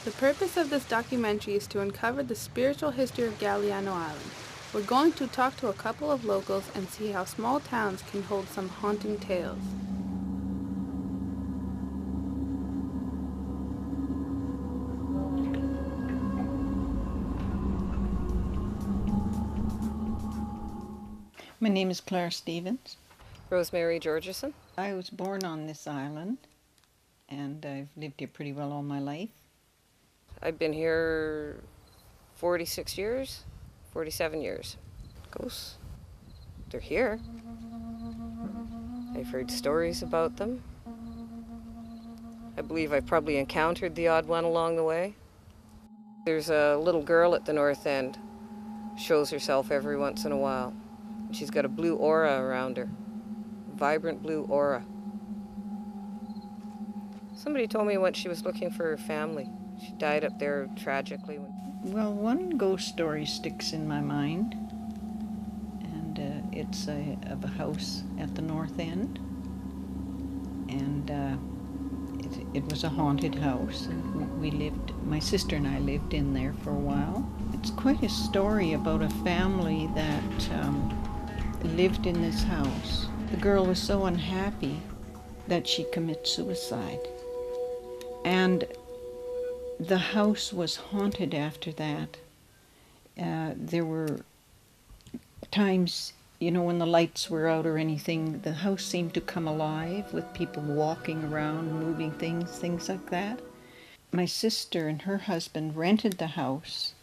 The purpose of this documentary is to uncover the spiritual history of Galiano Island. We're going to talk to a couple of locals and see how small towns can hold some haunting tales. My name is Claire Stevens. Rosemary Georgeson. I was born on this island, and I've lived here pretty well all my life. I've been here 46 years, 47 years. Ghosts, they're here. I've heard stories about them. I believe I've probably encountered the odd one along the way. There's a little girl at the north end, shows herself every once in a while. She's got a blue aura around her, vibrant blue aura. Somebody told me once she was looking for her family. She died up there tragically. Well, one ghost story sticks in my mind, and it's of a house at the north end, and it was a haunted house, and we lived, my sister and I lived in there for a while. It's quite a story about a family that lived in this house. The girl was so unhappy that she committed suicide. And the house was haunted after that. There were times, when the lights were out or anything, the house seemed to come alive with people walking around, moving things like that. My sister and her husband rented the house.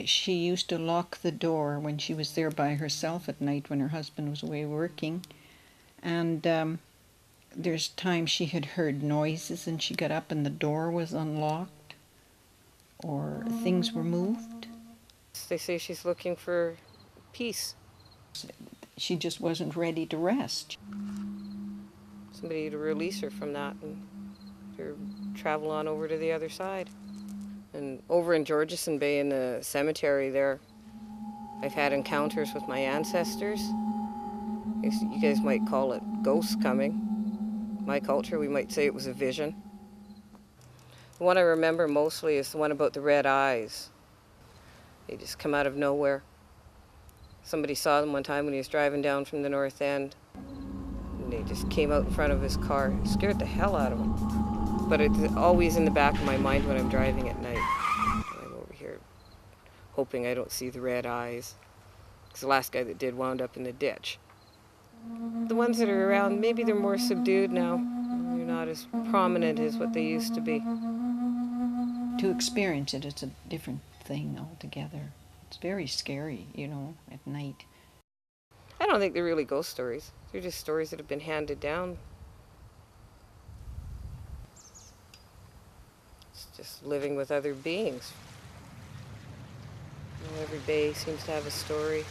She used to lock the door when she was there by herself at night when her husband was away working. And there's times she had heard noises and she got up and the door was unlocked or things were moved. They say she's looking for peace. She just wasn't ready to rest. Somebody to release her from that and her travel on over to the other side. And over in Georgeson Bay in the cemetery there, I've had encounters with my ancestors. You guys might call it ghosts coming. My culture, we might say it was a vision. The one I remember mostly is the one about the red eyes. They just come out of nowhere. Somebody saw them one time when he was driving down from the north end. And they just came out in front of his car. It scared the hell out of him. But it's always in the back of my mind when I'm driving at night. I'm over here hoping I don't see the red eyes. Because the last guy that did wound up in the ditch. The ones that are around, maybe they're more subdued now. They're not as prominent as what they used to be. To experience it, it's a different thing altogether. It's very scary, at night. I don't think they're really ghost stories. They're just stories that have been handed down. It's just living with other beings. Every bay seems to have a story.